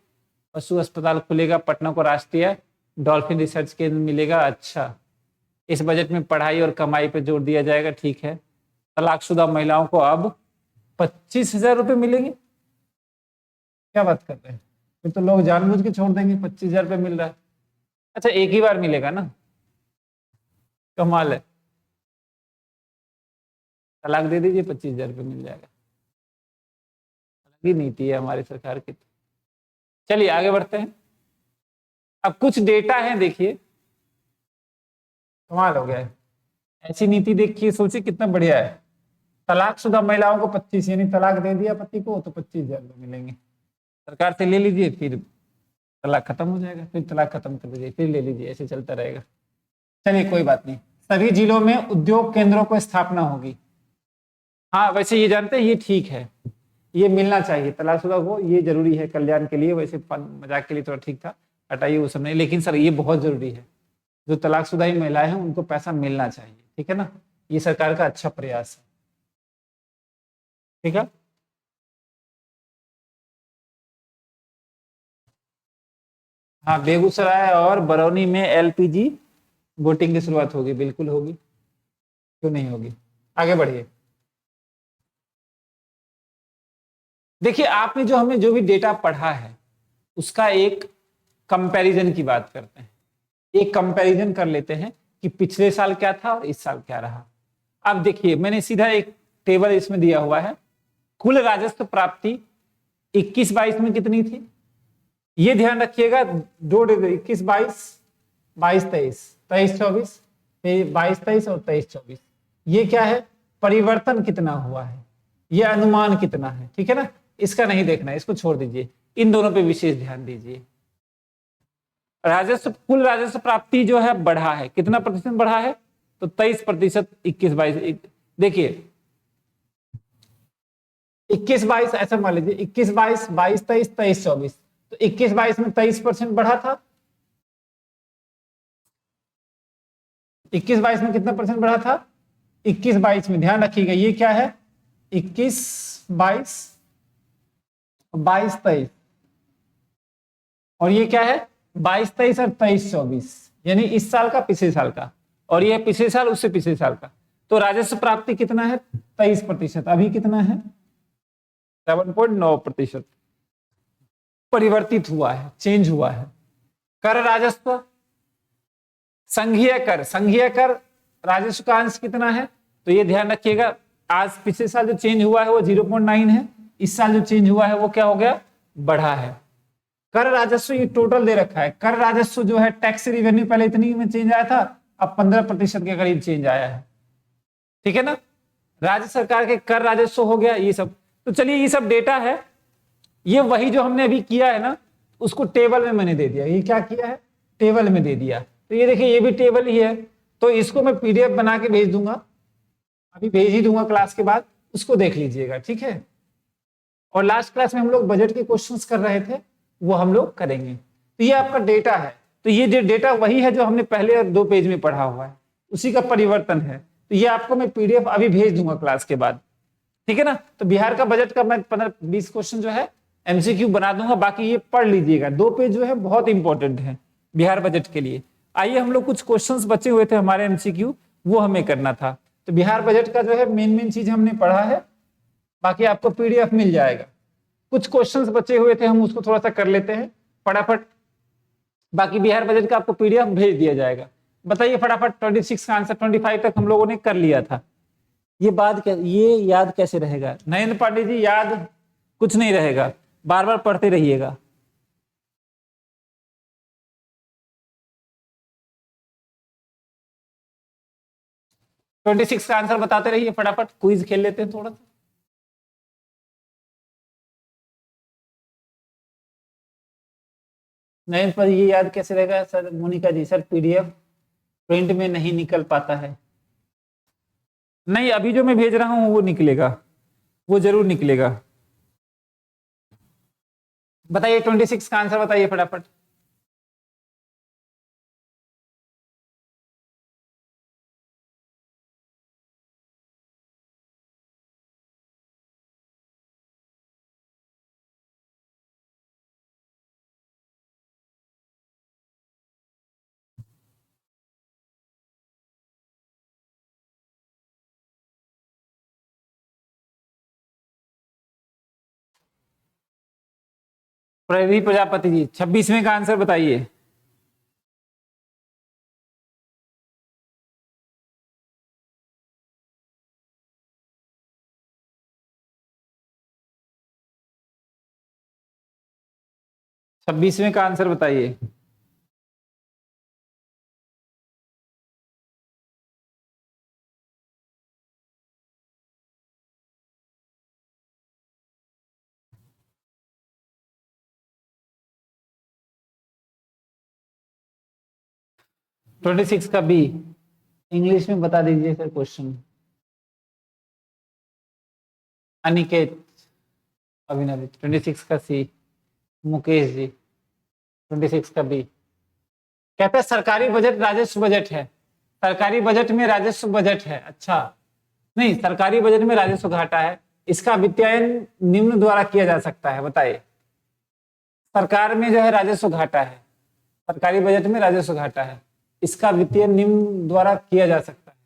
पशु अस्पताल खुलेगा। पटना को राष्ट्रीय डॉल्फिन रिसर्च केंद्र मिलेगा। अच्छा, इस बजट में पढ़ाई और कमाई पर जोर दिया जाएगा, ठीक है। तलाकशुदा महिलाओं को अब 25,000 रुपये मिलेंगे। क्या बात कर रहे हैं, फिर तो लोग जानबूझ के छोड़ देंगे। 25,000 रुपये मिल रहा है, अच्छा एक ही बार मिलेगा ना, कमाल है। तलाक दे दीजिए 25,000 रुपये मिल जाएगा। अलग ही नीति है हमारी सरकार की। चलिए आगे बढ़ते हैं। अब कुछ डेटा है, देखिए कमाल हो गया है। ऐसी नीति देखिए, सोचिए कितना बढ़िया है। तलाकशुदा महिलाओं को 25, यानी तलाक दे दिया पति को तो 25,000 रुपये मिलेंगे। सरकार से ले लीजिए, फिर तलाक खत्म हो जाएगा, फिर तलाक खत्म कर दीजिए, फिर ले लीजिए, ऐसे चलता रहेगा। चलिए कोई बात नहीं। सभी जिलों में उद्योग केंद्रों को स्थापना होगी। हाँ वैसे ये जानते हैं, ये ठीक है, ये मिलना चाहिए तलाकशुदा को, ये जरूरी है कल्याण के लिए। वैसे मजाक के लिए थोड़ा ठीक था, हटाइए वो सब नहीं, लेकिन सर ये बहुत जरूरी है। जो तलाकशुदा ही महिलाएं हैं उनको पैसा मिलना चाहिए, ठीक है ना। ये सरकार का अच्छा प्रयास है, ठीक है। हाँ बेगूसराय और बरौनी में एलपीजी बोटिंग की शुरुआत होगी, बिल्कुल होगी, क्यों नहीं होगी। आगे बढ़िए। देखिए आपने जो हमें जो भी डेटा पढ़ा है उसका एक कंपैरिजन की बात करते हैं। एक कंपैरिजन कर लेते हैं कि पिछले साल क्या था और इस साल क्या रहा। अब देखिए मैंने सीधा एक टेबल इसमें दिया हुआ है। कुल राजस्व प्राप्ति 21-22 में कितनी थी, ये ध्यान रखिएगा। 21-22, 22-23, 23-24, 22-23 और 23-24, ये क्या है, परिवर्तन कितना हुआ है, ये अनुमान कितना है, ठीक है ना। इसका नहीं देखना है, इसको छोड़ दीजिए, इन दोनों पे विशेष ध्यान दीजिए। राजस्व, कुल राजस्व प्राप्ति जो है बढ़ा है, कितना प्रतिशत बढ़ा है, तो 23%। 21-22 देखिए 21-22 ऐसा मान लीजिए, 21-22, 22-23, 23-24, तो 21-22 में 23% बढ़ा था। 21-22 में कितना परसेंट बढ़ा था, 21-22 में ध्यान रखिएगा ये क्या है, 21-22, 22-23, और ये क्या है 22-23 और 23-24, यानी इस साल का पिछले साल का, और ये पिछले साल उससे पिछले साल का। तो राजस्व प्राप्ति कितना है, 23%। अभी कितना है, 7.9% परिवर्तित हुआ है, चेंज हुआ है। कर राजस्व, संघीय कर, संघीय कर राजस्व का अंश कितना है, तो ये ध्यान रखिएगा। आज पिछले साल जो चेंज हुआ है वो 0.9 है, इस साल जो चेंज हुआ है वो क्या हो गया, बढ़ा है। कर राजस्व ये टोटल दे रखा है। कर राजस्व जो है टैक्स रेवेन्यू पहले इतनी में चेंज आया था, अब 15% के करीब चेंज आया है, ठीक है ना। राज्य सरकार के कर राजस्व हो गया ये सब। तो चलिए ये सब डेटा है, ये वही जो हमने अभी किया है ना, उसको टेबल में मैंने दे दिया। ये क्या किया है, टेबल में दे दिया। तो ये देखिए ये भी टेबल ही है, तो इसको मैं पीडीएफ बना के भेज दूंगा, अभी भेज ही दूंगा क्लास के बाद, उसको देख लीजिएगा, ठीक है। और लास्ट क्लास में हम लोग बजट के क्वेश्चंस कर रहे थे, वो हम लोग करेंगे। तो ये आपका डेटा है, तो ये जो डेटा वही है जो हमने पहले 2 पेज में पढ़ा हुआ है, उसी का परिवर्तन है। तो ये आपको मैं पीडीएफ अभी भेज दूंगा क्लास के बाद, ठीक है ना। तो बिहार का बजट का मैं 15-20 क्वेश्चन जो है एमसीक्यू बना दूंगा, बाकी ये पढ़ लीजिएगा। 2 पेज जो है बहुत इंपॉर्टेंट है बिहार बजट के लिए। आइए हम लोग कुछ क्वेश्चंस बचे हुए थे हमारे एमसीक्यू, वो हमें करना था। तो बिहार बजट का जो है मेन चीज हमने पढ़ा है, बाकी आपको पीडीएफ मिल जाएगा। कुछ क्वेश्चंस बचे हुए थे, हम उसको थोड़ा सा कर लेते हैं फटाफट, बाकी बिहार बजट का आपको पीडीएफ भेज दिया जाएगा। बताइए फटाफट, 26 का आंसर 25 तक हम लोगों ने कर लिया था। ये बात ये याद कैसे रहेगा नरेंद्र पांडे जी, याद कुछ नहीं रहेगा, बार बार पढ़ते रहिएगा। तो 26 का आंसर बताते रहिए फटाफट, क्विज खेल लेते हैं थोड़ा सा। नहीं पर ये याद कैसे रहेगा सर, मोनिका जी सर पीडीएफ प्रिंट में नहीं निकल पाता है। नहीं अभी जो मैं भेज रहा हूं वो निकलेगा, वो जरूर निकलेगा। बताइए 26 का आंसर बताइए फटाफट। प्रदीप प्रजापति जी 26वें का आंसर बताइए। 26वें का आंसर बताइए। ट्वेंटी सिक्स का बी, इंग्लिश में बता दीजिए सर क्वेश्चन। अनिकेत, अभिनव। 26 का सी, मुकेश जी। 26 का बी कहते हैं सरकारी बजट राजस्व बजट है। सरकारी बजट में राजस्व बजट है। अच्छा, नहीं, सरकारी बजट में राजस्व घाटा है। इसका वित्तीयन निम्न द्वारा किया जा सकता है, बताइए। सरकार में जो है राजस्व घाटा है, सरकारी बजट में राजस्व घाटा है, इसका वित्तीय निम्न द्वारा किया जा सकता है।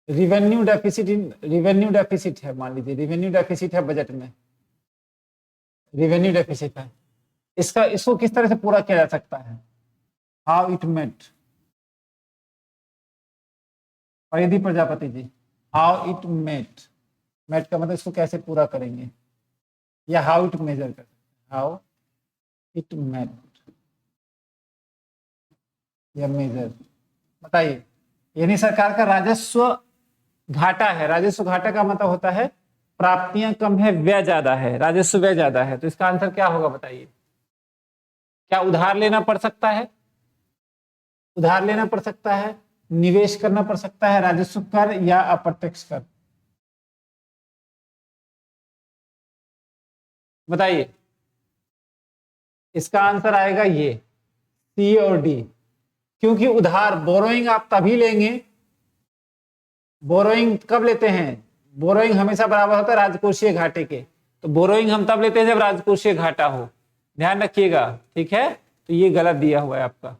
रिवेन्यू डेफिसिट, रिवेन्यू डेफिसिट है, मान लीजिए रिवेन्यू डेफिसिट है बजट में, रिवेन्यू डेफिसिट है, इसको किस तरह से पूरा किया जा सकता है? हाउ इट मेट, परिधि Prajapati ji, how it met, met का मतलब इसको कैसे पूरा करेंगे, या हाउ इट मेजर कर, हाउ इट मेट या मेजर, बताइए। यानी सरकार का राजस्व घाटा है। राजस्व घाटा का मतलब होता है प्राप्तियां कम है, व्यय ज्यादा है, राजस्व व्यय ज्यादा है। तो इसका आंसर क्या होगा, बताइए। क्या उधार लेना पड़ सकता है? उधार लेना पड़ सकता है, निवेश करना पड़ सकता है, राजस्व कर या अप्रत्यक्ष कर, बताइए। इसका आंसर आएगा ये, सी और डी। क्योंकि उधार, बोरोइंग आप तभी लेंगे, बोरोइंग कब लेते हैं? बोरोइंग हमेशा बराबर होता है राजकोषीय घाटे के। तो बोरोइंग हम तब लेते हैं जब राजकोषीय घाटा हो, ध्यान रखिएगा, ठीक है। तो ये गलत दिया हुआ है आपका।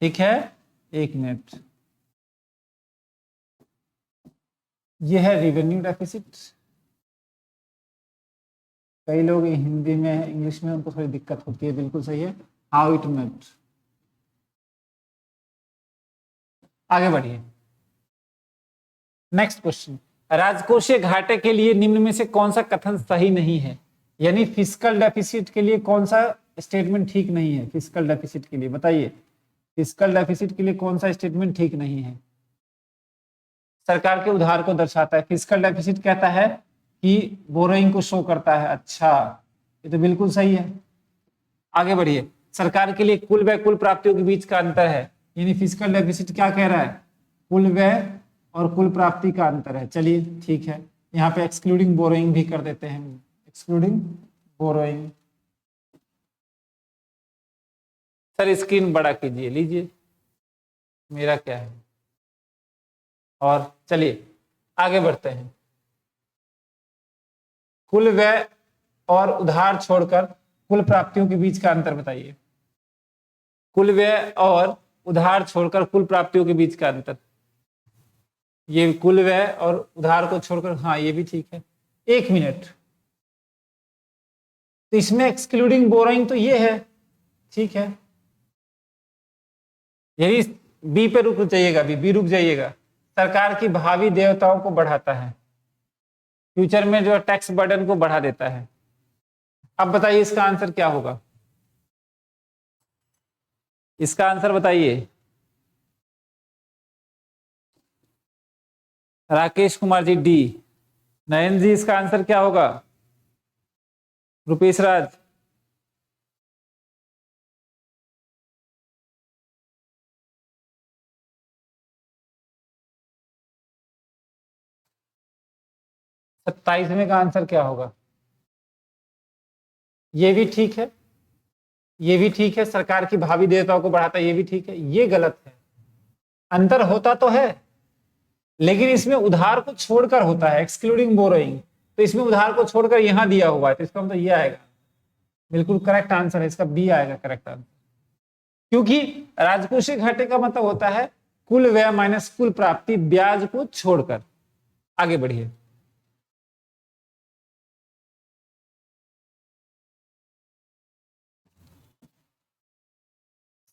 ठीक है, एक मिनट। ये है रिवेन्यू डेफिसिट। कई लोग हिंदी में, इंग्लिश में उनको थोड़ी दिक्कत होती है, बिल्कुल सही है, हाउ इट मेट। आगे बढ़िए, नेक्स्ट क्वेश्चन। राजकोषीय घाटे के लिए निम्न में से कौन सा कथन सही नहीं है? यानी फिस्कल डेफिसिट के लिए कौन सा स्टेटमेंट ठीक नहीं है? फिस्कल डेफिसिट के लिए बताइए, फिस्कल डेफिसिट के लिए कौन सा स्टेटमेंट ठीक नहीं है? सरकार के उधार को दर्शाता है। फिस्कल डेफिसिट कहता है कि बोरोइंग को शो करता है। अच्छा, ये तो बिल्कुल सही है। आगे बढ़िए, सरकार के लिए कुल व्यय कुल प्राप्तियों के बीच का अंतर है। यानी फिस्कल डेफिसिट क्या कह रहा है? कुल व्यय और कुल प्राप्ति का अंतर है। चलिए ठीक है, यहाँ पे एक्सक्लूडिंग बोरोइंग भी कर देते हैं, एक्सक्लूडिंग बोरोइंग। सर स्क्रीन बड़ा कीजिए, लीजिए, मेरा क्या है। और चलिए आगे बढ़ते हैं। कुल व्यय और उधार छोड़कर कुल प्राप्तियों के बीच का अंतर बताइए। कुल व्यय और उधार छोड़कर कुल प्राप्तियों के बीच का अंतर, ये कुल व्यय और उधार को छोड़कर, हाँ ये भी ठीक है। एक मिनट, तो इसमें एक्सक्लूडिंग बोरोइंग तो ये है, ठीक है। यही बी पे रुक जाइएगा, बी रुक जाइएगा। सरकार की भावी देयताओं को बढ़ाता है, फ्यूचर में जो टैक्स बर्डन को बढ़ा देता है। अब बताइए इसका आंसर क्या होगा? इसका आंसर बताइए। राकेश कुमार जी डी, नयन जी इसका आंसर क्या होगा? रुपेश राज, सत्ताईसवें का आंसर क्या होगा? ये भी ठीक है, ये भी ठीक है, सरकार की भावी देयताओं को बढ़ाता है, ये भी ठीक है। ये गलत है, अंतर होता तो है लेकिन इसमें उधार को छोड़कर होता है, एक्सक्लूडिंग बोरोइंग। तो इसमें उधार को छोड़कर यहां दिया हुआ है, तो इसका मतलब ये आएगा, बिल्कुल करेक्ट आंसर है इसका, बी आएगा करेक्ट आंसर। क्योंकि राजकोषीय घाटे का मतलब होता है कुल व्यय माइनस कुल प्राप्ति ब्याज को छोड़कर। आगे बढ़िए,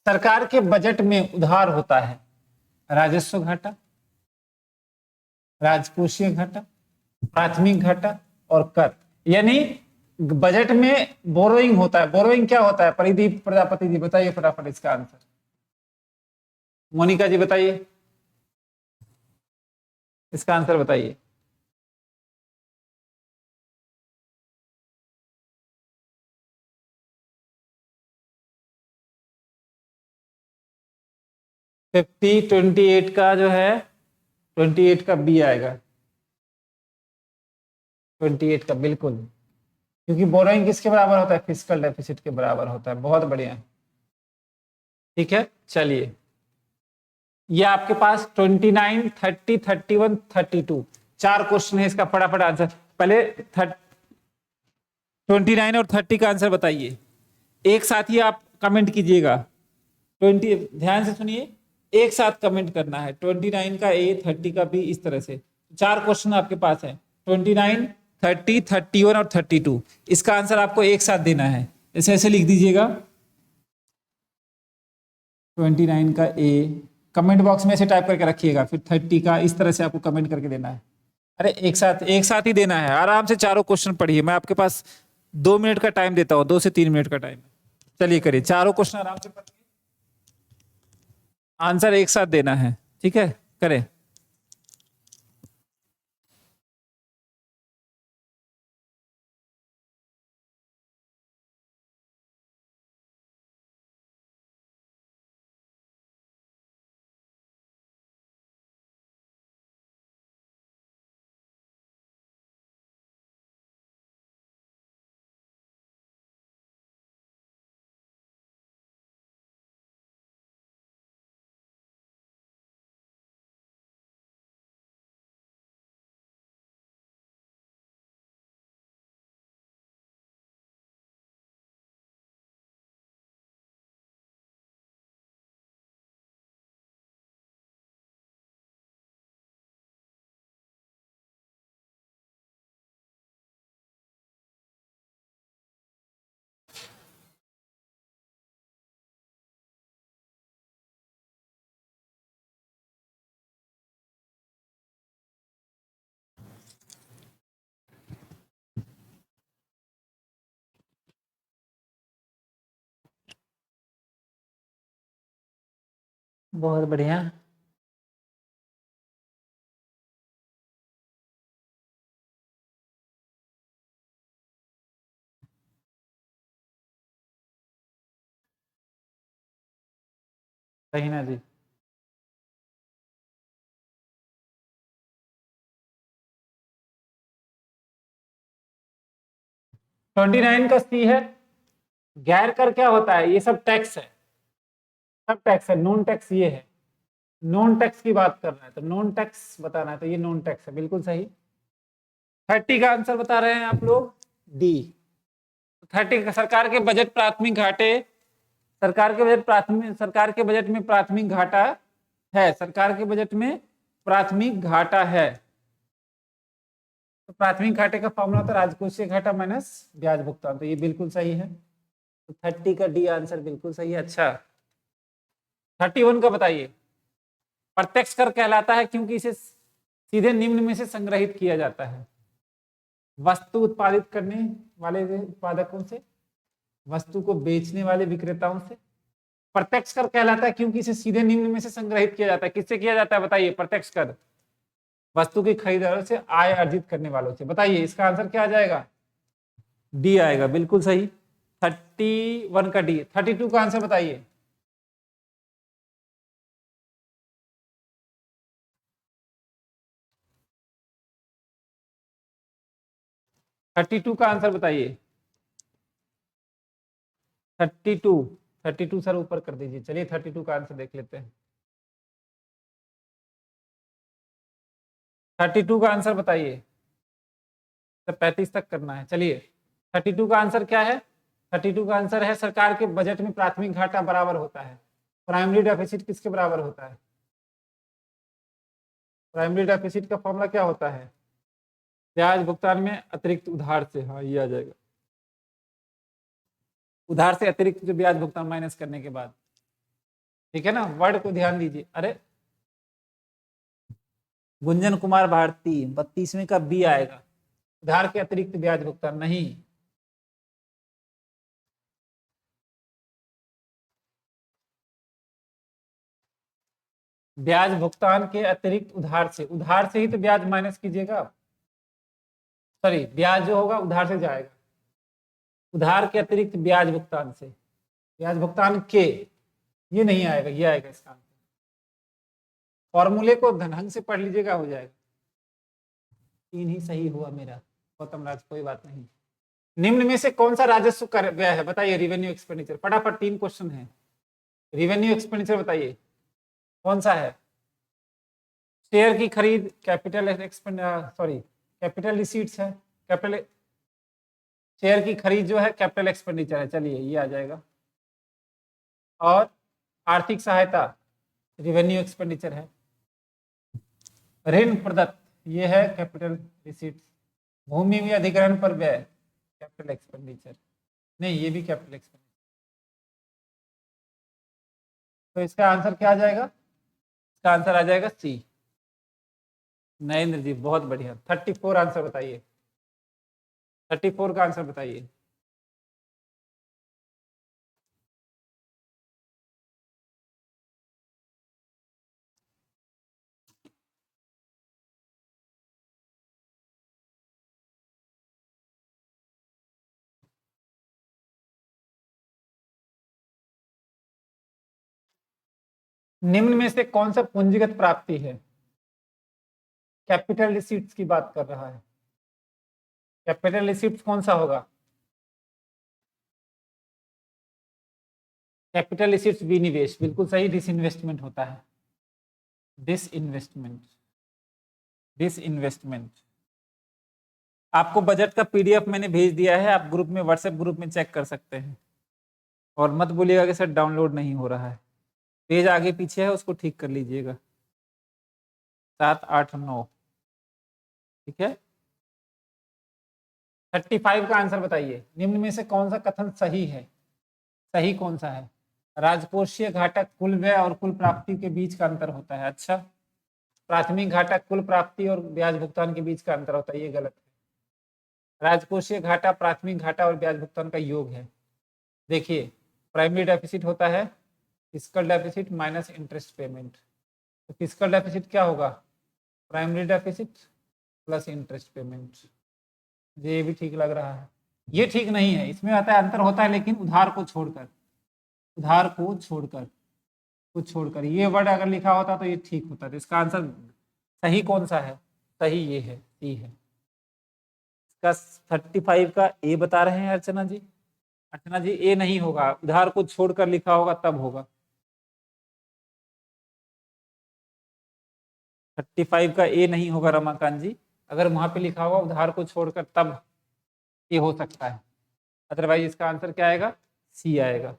सरकार के बजट में उधार होता है, राजस्व घाटा, राजकोषीय घाटा, प्राथमिक घाटा और कर। यानी बजट में बोरोइंग होता है। बोरोइंग क्या होता है? परिदीप प्रजापति जी बताइए फटाफट इसका आंसर। मोनिका जी बताइए इसका आंसर बताइए। फिफ्टी 28 का जो है 28 का बी आएगा। 28 का बिल्कुल, क्योंकि बोरोइंग किसके बराबर होता है? फिस्कल डेफिसिट के बराबर होता है। बहुत बढ़िया, ठीक है। चलिए, ये आपके पास 29, 30, 31, 32 चार क्वेश्चन है। इसका फटाफट आंसर पहले 29 और 30 का आंसर बताइए। एक साथ ही आप कमेंट कीजिएगा। 20 ध्यान से सुनिए, एक साथ कमेंट करना है। 29 का ए, 30 का बी, इस तरह से चार क्वेश्चन आपके पास है। 29, 30, 31 और 32 इसका आंसर आपको एक साथ देना है। ऐसे ऐसे लिख दीजिएगा। 29 का ए कमेंट बॉक्स में से टाइप करके रखिएगा, फिर 30 का इस तरह से आपको कमेंट करके देना है। अरे एक साथ ही देना है। आराम से चारों क्वेश्चन पढ़िए। मैं आपके पास 2 मिनट का टाइम देता हूँ, 2 से 3 मिनट का टाइम। चलिए करिए, चारों क्वेश्चन आराम से पढ़िए, आंसर एक साथ देना है, ठीक है? करें। बहुत बढ़िया। सही ना जी? 29 का सी है। गैर कर क्या होता है? ये सब टैक्स है, सब टैक्स है। नॉन टैक्स ये है। नॉन टैक्स की बात कर रहे हैं तो नॉन टैक्स बताना है, तो ये नॉन टैक्स है, बिल्कुल सही। 30 का आंसर बता रहे हैं आप लोग, डी। 30 का सरकार के बजट प्राथमिक घाटे, सरकार के बजट में प्राथमिक घाटा है। सरकार के बजट में प्राथमिक घाटा है, तो प्राथमिक घाटे का फॉर्मूला था राजकोषीय घाटा माइनस ब्याज भुगतान, तो ये बिल्कुल सही है। तो 30 का डी आंसर बिल्कुल सही है। अच्छा, 31 का बताइए। प्रत्यक्ष कर कहलाता है क्योंकि इसे सीधे निम्न में से संग्रहित किया जाता है। वस्तु उत्पादित करने वाले उत्पादकों से, वस्तु को बेचने वाले विक्रेताओं से। प्रत्यक्ष कर कहलाता है क्योंकि इसे सीधे निम्न में से संग्रहित किया जाता है। किससे किया जाता है बताइए? प्रत्यक्ष कर वस्तु के खरीदारों से, आय अर्जित करने वालों से। बताइए इसका आंसर क्या आ जाएगा? डी आएगा, बिल्कुल सही। 31 का डी। 32 का आंसर बताइए। 32 का आंसर बताइए। 32, 32 सर ऊपर कर दीजिए। चलिए 32 का आंसर देख लेते हैं। 32 का आंसर बताइए। तो 35 तक करना है। चलिए 32 का आंसर क्या है? 32 का आंसर है सरकार के बजट में प्राथमिक घाटा बराबर होता है प्राइमरी डेफिसिट किसके बराबर होता है? प्राइमरी डेफिसिट का फॉर्मूला क्या होता है? ब्याज भुगतान में अतिरिक्त उधार से। हाँ, ये आ जाएगा। उधार से अतिरिक्त जो ब्याज भुगतान माइनस करने के बाद, ठीक है ना? वर्ड को ध्यान दीजिए। अरे गुंजन कुमार भारती 32वें का बी आएगा। उधार के अतिरिक्त ब्याज भुगतान नहीं। ब्याज भुगतान के अतिरिक्त उधार से ही तो ब्याज माइनस कीजिएगा। सॉरी, ब्याज जो होगा उधार से जाएगा। उधार के अतिरिक्त ब्याज भुगतान से, ब्याज भुगतान के, ये नहीं आएगा, ये आएगा इसका आंसर। फॉर्मूले को ढंग से पढ़ लीजिएगा, हो जाएगा। 3 ही सही हुआ मेरा गौतम राज, कोई बात नहीं। निम्न में से कौन सा राजस्व कर व्यय है, बताइए। रेवेन्यू एक्सपेंडिचर, फटाफट 3 क्वेश्चन है। रेवेन्यू एक्सपेंडिचर बताइए कौन सा है। शेयर की खरीद कैपिटल कैपिटल रिसीट्स है। कैपिटल शेयर की खरीद जो है कैपिटल एक्सपेंडिचर है, चलिए ये आ जाएगा। और आर्थिक सहायता रेवेन्यू एक्सपेंडिचर है। ऋण प्रदत्त ये है कैपिटल रिसीट्स। भूमि में अधिग्रहण पर व्यय कैपिटल एक्सपेंडिचर, नहीं ये भी कैपिटल एक्सपेंडिचर। तो इसका आंसर क्या आ जाएगा, इसका आंसर आ जाएगा सी। नरेंद्र जी बहुत बढ़िया। 34 आंसर बताइए, 34 का आंसर बताइए। निम्न में से कौन सा पूंजीगत प्राप्ति है। कैपिटल रिसीट्स की बात कर रहा है। कैपिटल रिसीट्स कौन सा होगा। कैपिटल रिसीट्स विनिवेश, बिल्कुल सही। डिसइन्वेस्टमेंट होता है, डिसइन्वेस्टमेंट, डिसइन्वेस्टमेंट। आपको बजट का पीडीएफ मैंने भेज दिया है, आप ग्रुप में, व्हाट्सएप ग्रुप में चेक कर सकते हैं। और मत बोलिएगा कि सर डाउनलोड नहीं हो रहा है, पेज आगे पीछे है, उसको ठीक कर लीजिएगा। 7, 8, 9, ठीक है। 35 का आंसर बताइए। निम्न में से कौन सा कथन सही है, सही कौन सा है। राजकोषीय घाटा कुल व्यय और कुल प्राप्ति के बीच का अंतर होता है। अच्छा, प्राथमिक घाटा कुल प्राप्ति और ब्याज भुगतान के बीच का अंतर होता है, ये गलत है। राजकोषीय घाटा प्राथमिक घाटा और ब्याज भुगतान का योग है। देखिए, प्राइमरी डेफिसिट होता है fiscal deficit minus interest payment. तो फिस्कल डेफिसिट क्या होगा, primary deficit plus interest payment. ये भी ठीक लग रहा है, ये ठीक नहीं है। इसमें आता है अंतर होता है, लेकिन उधार को छोड़कर, उधार को छोड़कर, कुछ छोड़कर। ये वर्ड अगर लिखा होता तो ये ठीक होता। तो इसका आंसर सही कौन सा है, सही ये है, सी है। इसका 35 का ए बता रहे हैं अर्चना जी। अर्चना जी ए नहीं होगा, उधार को छोड़कर लिखा होगा तब होगा। 35 का ए नहीं होगा रमाकांत जी, अगर वहां पे लिखा होगा उधार को छोड़कर तब ये हो सकता है। अदरवाइज इसका आंसर क्या आएगा, सी आएगा।